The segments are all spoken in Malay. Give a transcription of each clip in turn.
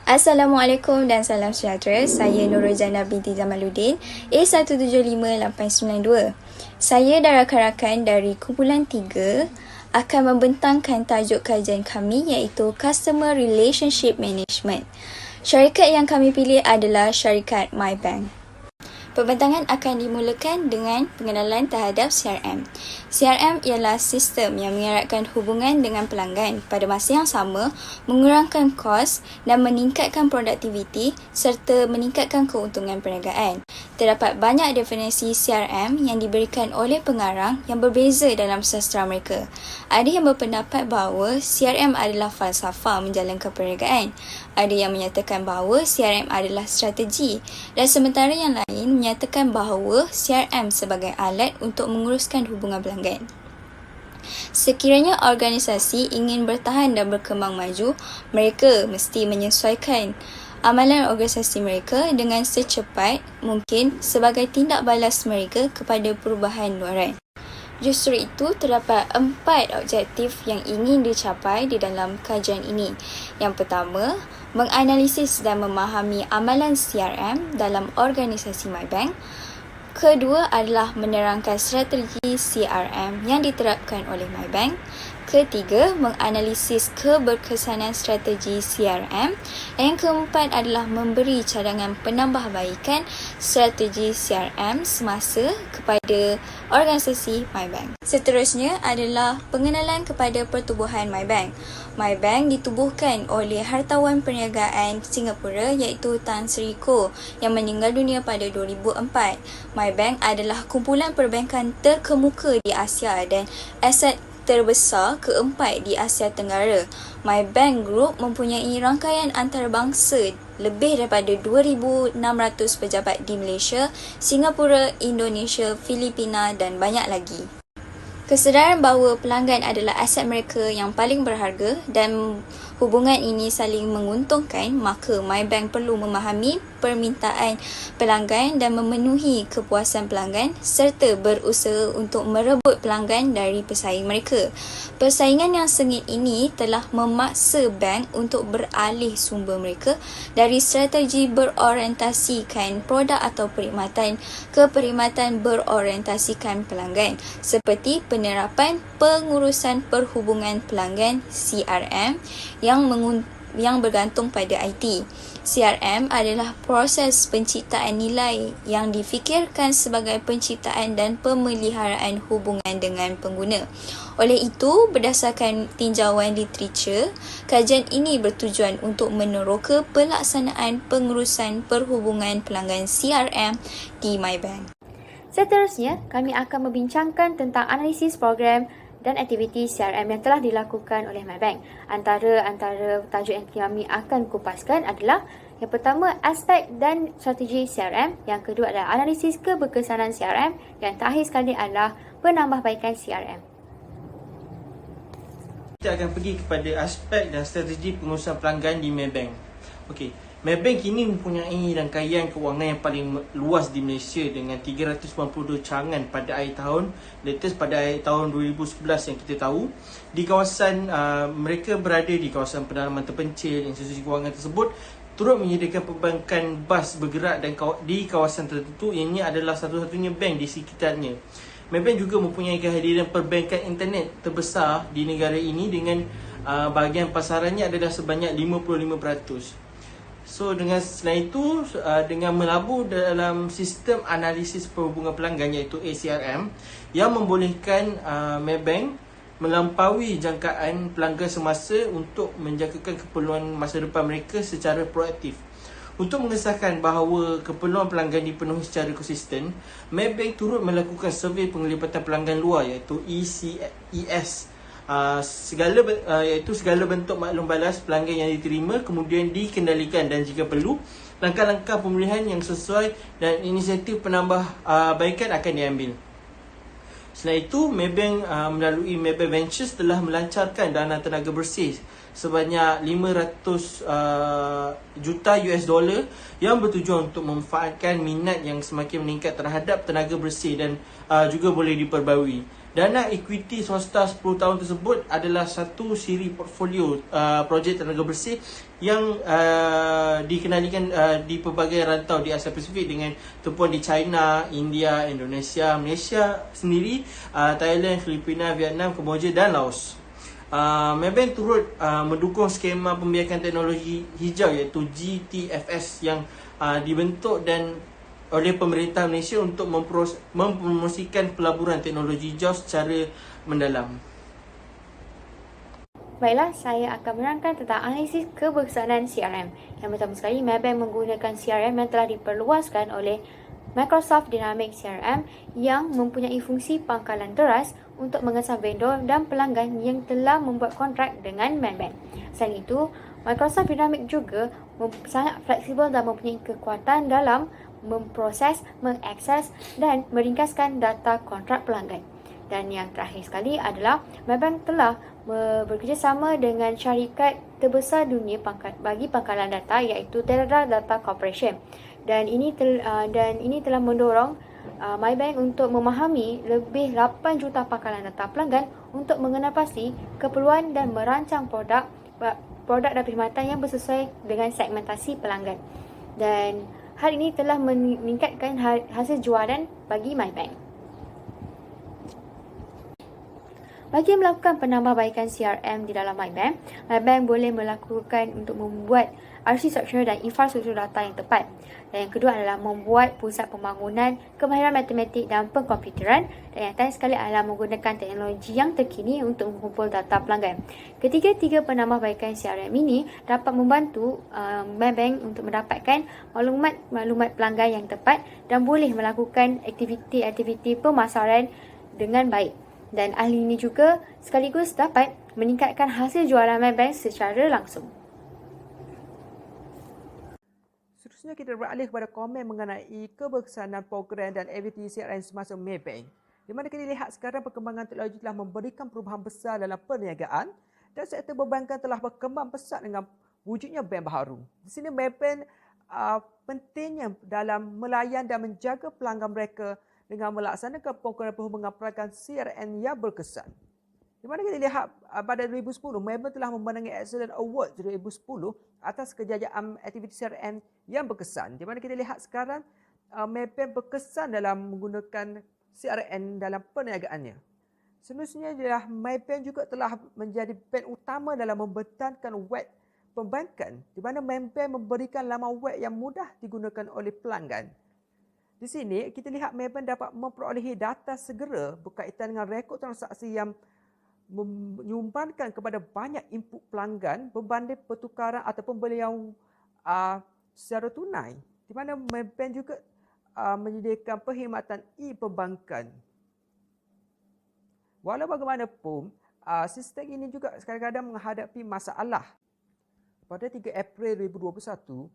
Assalamualaikum dan salam sejahtera. Saya Nurul Zainab binti Jamaluddin, A1759892. Saya dan rakan-rakan dari kumpulan 3 akan membentangkan tajuk kajian kami iaitu Customer Relationship Management. Syarikat yang kami pilih adalah syarikat MyBank. Pembentangan akan dimulakan dengan pengenalan terhadap CRM. CRM ialah sistem yang mengeratkan hubungan dengan pelanggan pada masa yang sama, mengurangkan kos dan meningkatkan produktiviti serta meningkatkan keuntungan perniagaan. Terdapat banyak definisi CRM yang diberikan oleh pengarang yang berbeza dalam sastra mereka. Ada yang berpendapat bahawa CRM adalah falsafah menjalankan perniagaan. Ada yang menyatakan bahawa CRM adalah strategi dan sementara yang lain menyatakan bahawa CRM sebagai alat untuk menguruskan hubungan pelanggan. Sekiranya organisasi ingin bertahan dan berkembang maju, mereka mesti menyesuaikan amalan organisasi mereka dengan secepat mungkin sebagai tindak balas mereka kepada perubahan luaran. Justru itu, terdapat 4 objektif yang ingin dicapai di dalam kajian ini. Yang pertama, menganalisis dan memahami amalan CRM dalam organisasi MyBank. Kedua adalah menerangkan strategi CRM yang diterapkan oleh MyBank. Ketiga, menganalisis keberkesanan strategi CRM. Yang keempat adalah memberi cadangan penambahbaikan strategi CRM semasa kepada organisasi MyBank. Seterusnya adalah pengenalan kepada pertubuhan MyBank. MyBank ditubuhkan oleh hartawan perniagaan Singapura iaitu Tan Sri Koh yang meninggal dunia pada 2004. MyBank adalah kumpulan perbankan terkemuka di Asia dan aset terbesar keempat di Asia Tenggara. MyBank Group mempunyai rangkaian antarabangsa lebih daripada 2,600 pejabat di Malaysia, Singapura, Indonesia, Filipina dan banyak lagi. Kesedaran bahawa pelanggan adalah aset mereka yang paling berharga dan hubungan ini saling menguntungkan, maka MyBank perlu memahami permintaan pelanggan dan memenuhi kepuasan pelanggan serta berusaha untuk merebut pelanggan dari pesaing mereka. Persaingan yang sengit ini telah memaksa bank untuk beralih sumber mereka dari strategi berorientasikan produk atau perkhidmatan ke perkhidmatan berorientasikan pelanggan seperti penerapan pengurusan perhubungan pelanggan CRM yang bergantung pada IT. CRM adalah proses penciptaan nilai yang difikirkan sebagai penciptaan dan pemeliharaan hubungan dengan pengguna. Oleh itu, berdasarkan tinjauan literatur, kajian ini bertujuan untuk meneroka pelaksanaan pengurusan perhubungan pelanggan CRM di MyBank. Seterusnya, kami akan membincangkan tentang analisis program dan aktiviti CRM yang telah dilakukan oleh MyBank. Antara tajuk yang kami akan kupaskan adalah yang pertama, aspek dan strategi CRM. Yang kedua adalah analisis keberkesanan CRM. Yang terakhir sekali adalah penambahbaikan CRM. Kita akan pergi kepada aspek dan strategi pengurusan pelanggan di MyBank. Okey. MyBank kini mempunyai rangkaian kewangan yang paling luas di Malaysia dengan 392 cawangan pada akhir tahun, latest pada akhir tahun 2011 yang kita tahu. Di kawasan mereka berada di kawasan pedalaman terpencil. Institusi kewangan tersebut turut menyediakan perbankan bas bergerak dan di kawasan tertentu. Ini adalah satu-satunya bank di sekitarnya. MyBank juga mempunyai kehadiran perbankan internet terbesar di negara ini dengan bahagian pasarannya adalah sebanyak 55%. So selain itu, dengan melabur dalam sistem analisis perhubungan pelanggan iaitu ACRM yang membolehkan MyBank melampaui jangkaan pelanggan semasa untuk menjangkakan keperluan masa depan mereka secara proaktif. Untuk mengesahkan bahawa keperluan pelanggan dipenuhi secara konsisten, MyBank turut melakukan survey penglibatan pelanggan luar iaitu ECES. Iaitu segala bentuk maklum balas pelanggan yang diterima kemudian dikendalikan dan jika perlu langkah-langkah pemulihan yang sesuai dan inisiatif penambahbaikan akan diambil. Selain itu, MyBank melalui MyBank Ventures telah melancarkan dana tenaga bersih sebanyak 500 juta US dollar yang bertujuan untuk memanfaatkan minat yang semakin meningkat terhadap tenaga bersih dan juga boleh diperbarui. Dana equity swasta 10 tahun tersebut adalah satu siri portfolio projek tenaga bersih yang dikenalikan di pelbagai rantau di Asia Pasifik dengan tumpuan di China, India, Indonesia, Malaysia sendiri, Thailand, Filipina, Vietnam, Kemboja dan Laos. Maybank turut mendukung skema pembiayaan teknologi hijau iaitu GTFS yang dibentuk dan oleh pemerintah Malaysia untuk mempromosikan pelaburan teknologi hijau secara mendalam. Baiklah, saya akan menerangkan tentang analisis keberkesanan CRM. Yang pertama sekali, Maybank menggunakan CRM yang telah diperluaskan oleh Microsoft Dynamics CRM yang mempunyai fungsi pangkalan teras untuk mengesan vendor dan pelanggan yang telah membuat kontrak dengan Maybank. Selain itu, Microsoft Dynamics juga sangat fleksibel dan mempunyai kekuatan dalam memproses, mengakses dan meringkaskan data kontrak pelanggan. Dan yang terakhir sekali adalah Maybank telah bekerjasama dengan syarikat terbesar dunia bagi pangkalan data iaitu Teradata Data Corporation. Dan ini telah mendorong Maybank untuk memahami lebih 8 juta pangkalan data pelanggan untuk mengenal pasti keperluan dan merancang produk dan perkhidmatan yang bersesuai dengan segmentasi pelanggan. Dan hal ini telah meningkatkan hasil jualan bagi Maybank. Bagi melakukan penambahbaikan CRM di dalam Maybank, Maybank boleh melakukan untuk membuat arsitektur dan infrastruktur data yang tepat. Dan yang kedua adalah membuat pusat pembangunan kemahiran matematik dan pengkomputeran. Dan yang terakhir sekali adalah menggunakan teknologi yang terkini untuk mengumpul data pelanggan. Ketiga-tiga penambahbaikan CRM ini dapat membantu Maybank untuk mendapatkan maklumat pelanggan yang tepat dan boleh melakukan aktiviti-aktiviti pemasaran dengan baik. Dan hal ini juga sekaligus dapat meningkatkan hasil jualan Maybank secara langsung. Seterusnya kita beralih kepada komen mengenai keberkesanan program dan aktiviti CRM semasa Maybank. Di mana kita lihat sekarang perkembangan teknologi telah memberikan perubahan besar dalam perniagaan dan sektor perbankan telah berkembang pesat dengan wujudnya bank baharu. Di sini Maybank pentingnya dalam melayan dan menjaga pelanggan mereka dengan melaksanakan program perhubungan pelanggan CRM yang berkesan. Di mana kita lihat pada 2010, Maybank telah memenangi Excellence Award 2010 atas kejayaan aktiviti CRM yang berkesan. Di mana kita lihat sekarang Maybank berkesan dalam menggunakan CRM dalam perniagaannya. Seterusnya adalah Maybank juga telah menjadi bank utama dalam membentangkan web perbankan, di mana Maybank memberikan laman web yang mudah digunakan oleh pelanggan. Di sini kita lihat Maybank dapat memperolehi data segera berkaitan dengan rekod transaksi yang menyumbankan kepada banyak input pelanggan berbanding pertukaran atau pembelian secara tunai, di mana Maybank juga menyediakan perkhidmatan e-perbankan. Walau bagaimanapun, sistem ini juga kadang-kadang menghadapi masalah. Pada 3 April 2021,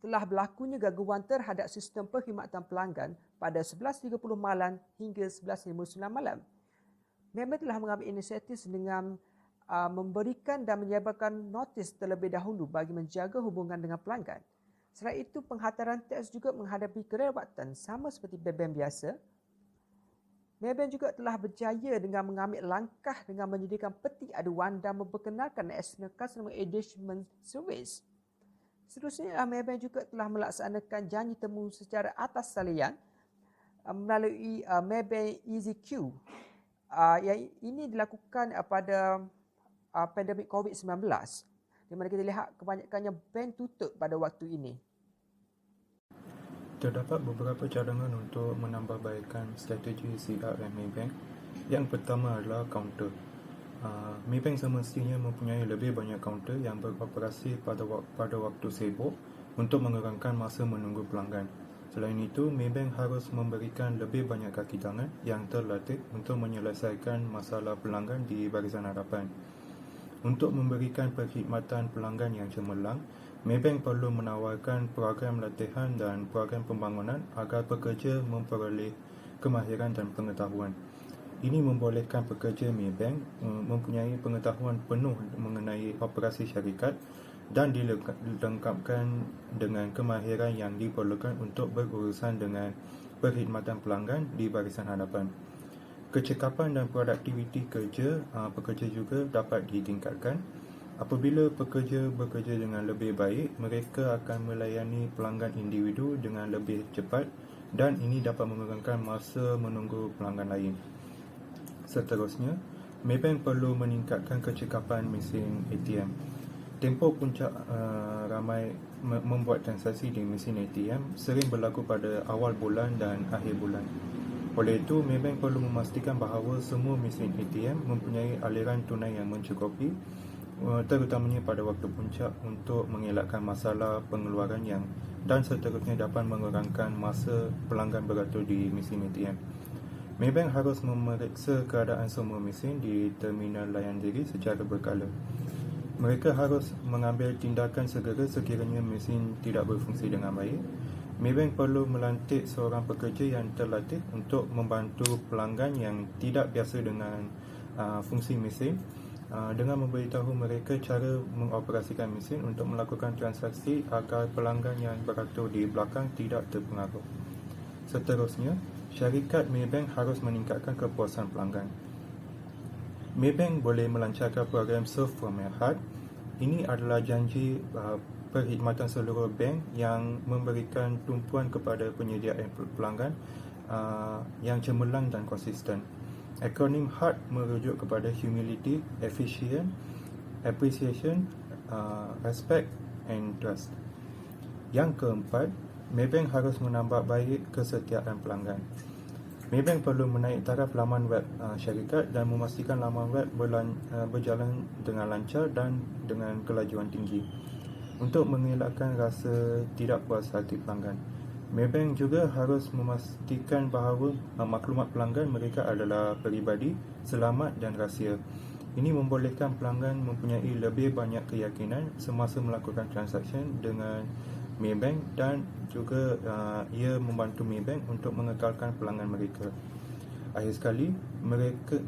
telah berlakunya gangguan terhadap sistem perkhidmatan pelanggan pada 11.30 malam hingga 11.59 malam. Maybank telah mengambil inisiatif dengan memberikan dan menyebarkan notis terlebih dahulu bagi menjaga hubungan dengan pelanggan. Selain itu, penghantaran teks juga menghadapi kelewatan sama seperti bank-bank biasa. Maybank juga telah berjaya dengan mengambil langkah dengan menyediakan peti aduan dan memperkenalkan National Customer Engagement Service. Seterusnya, Maybank juga telah melaksanakan janji temu secara atas talian melalui Maybank EasyQ. Yang ini dilakukan pada pandemik COVID-19, di mana kita lihat kebanyakannya bank tutup pada waktu ini. Terdapat beberapa cadangan untuk menambahbaikan strategi CRM Maybank. Yang pertama adalah kaunter. Maybank semestinya mempunyai lebih banyak kaunter yang beroperasi pada waktu sibuk untuk mengurangkan masa menunggu pelanggan. Selain itu, Maybank harus memberikan lebih banyak kaki tangan yang terlatih untuk menyelesaikan masalah pelanggan di barisan hadapan. Untuk memberikan perkhidmatan pelanggan yang cemerlang, Maybank perlu menawarkan program latihan dan program pembangunan agar pekerja memperoleh kemahiran dan pengetahuan. Ini membolehkan pekerja Maybank mempunyai pengetahuan penuh mengenai operasi syarikat dan dilengkapkan dengan kemahiran yang diperlukan untuk berurusan dengan perkhidmatan pelanggan di barisan hadapan. Kecekapan dan produktiviti pekerja juga dapat ditingkatkan. Apabila pekerja bekerja dengan lebih baik, mereka akan melayani pelanggan individu dengan lebih cepat dan ini dapat mengurangkan masa menunggu pelanggan lain. Seterusnya, Maybank perlu meningkatkan kecekapan mesin ATM. Tempoh puncak ramai membuat transaksi di mesin ATM sering berlaku pada awal bulan dan akhir bulan. Oleh itu, Maybank perlu memastikan bahawa semua mesin ATM mempunyai aliran tunai yang mencukupi, terutamanya pada waktu puncak untuk mengelakkan masalah pengeluaran dan seterusnya dapat mengurangkan masa pelanggan beratur di mesin ATM. Maybank harus memeriksa keadaan semua mesin di terminal layan diri secara berkala. Mereka harus mengambil tindakan segera sekiranya mesin tidak berfungsi dengan baik. Maybank perlu melantik seorang pekerja yang terlatih untuk membantu pelanggan yang tidak biasa dengan fungsi mesin dengan memberitahu mereka cara mengoperasikan mesin untuk melakukan transaksi agar pelanggan yang beratur di belakang tidak terpengaruh. Seterusnya, syarikat Maybank harus meningkatkan kepuasan pelanggan. Maybank boleh melancarkan program Serve from Your Heart. Ini adalah janji perkhidmatan seluruh bank yang memberikan tumpuan kepada penyediaan pelanggan yang cemerlang dan konsisten. Akronim HEART merujuk kepada humility, efficient, appreciation, respect and trust. Yang keempat, Maybank harus menambah baik kesetiaan pelanggan. Maybank perlu menaik taraf laman web syarikat dan memastikan laman web berjalan dengan lancar dan dengan kelajuan tinggi untuk mengelakkan rasa tidak puas hati pelanggan. Maybank juga harus memastikan bahawa maklumat pelanggan mereka adalah peribadi, selamat dan rahsia. Ini membolehkan pelanggan mempunyai lebih banyak keyakinan semasa melakukan transaksi dengan Maybank dan juga ia membantu Maybank untuk mengekalkan pelanggan mereka. Akhir sekali,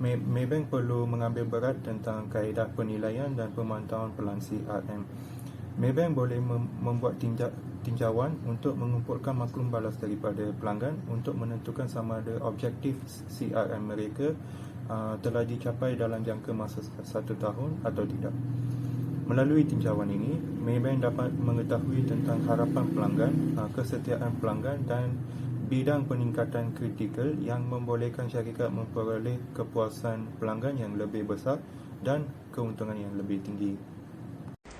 Maybank perlu mengambil berat tentang kaedah penilaian dan pemantauan pelan CRM. Maybank boleh membuat tinjauan untuk mengumpulkan maklum balas daripada pelanggan untuk menentukan sama ada objektif CRM mereka telah dicapai dalam jangka masa 1 tahun atau tidak. Melalui tinjauan ini, Maybank dapat mengetahui tentang harapan pelanggan, kesetiaan pelanggan dan bidang peningkatan kritikal yang membolehkan syarikat memperoleh kepuasan pelanggan yang lebih besar dan keuntungan yang lebih tinggi.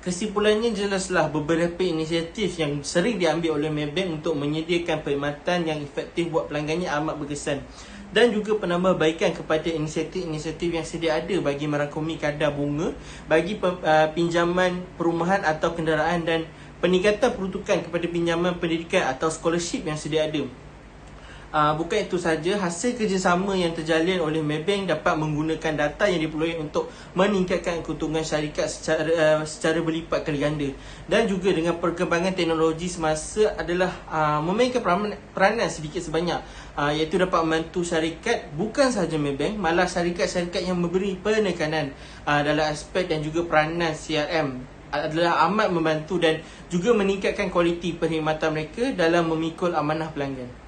Kesimpulannya jelaslah beberapa inisiatif yang sering diambil oleh Maybank untuk menyediakan perkhidmatan yang efektif buat pelanggannya amat berkesan dan juga penambahbaikan kepada inisiatif-inisiatif yang sedia ada bagi merangkumi kadar bunga bagi pinjaman perumahan atau kenderaan dan peningkatan peruntukan kepada pinjaman pendidikan atau scholarship yang sedia ada. Bukan itu saja, hasil kerjasama yang terjalin oleh Maybank dapat menggunakan data yang diperoleh untuk meningkatkan keuntungan syarikat secara berlipat kali ganda. Dan juga dengan perkembangan teknologi semasa adalah memainkan peranan sedikit sebanyak, iaitu dapat membantu syarikat, bukan sahaja Maybank, malah syarikat-syarikat yang memberi penekanan dalam aspek dan juga peranan CRM adalah amat membantu dan juga meningkatkan kualiti perkhidmatan mereka dalam memikul amanah pelanggan.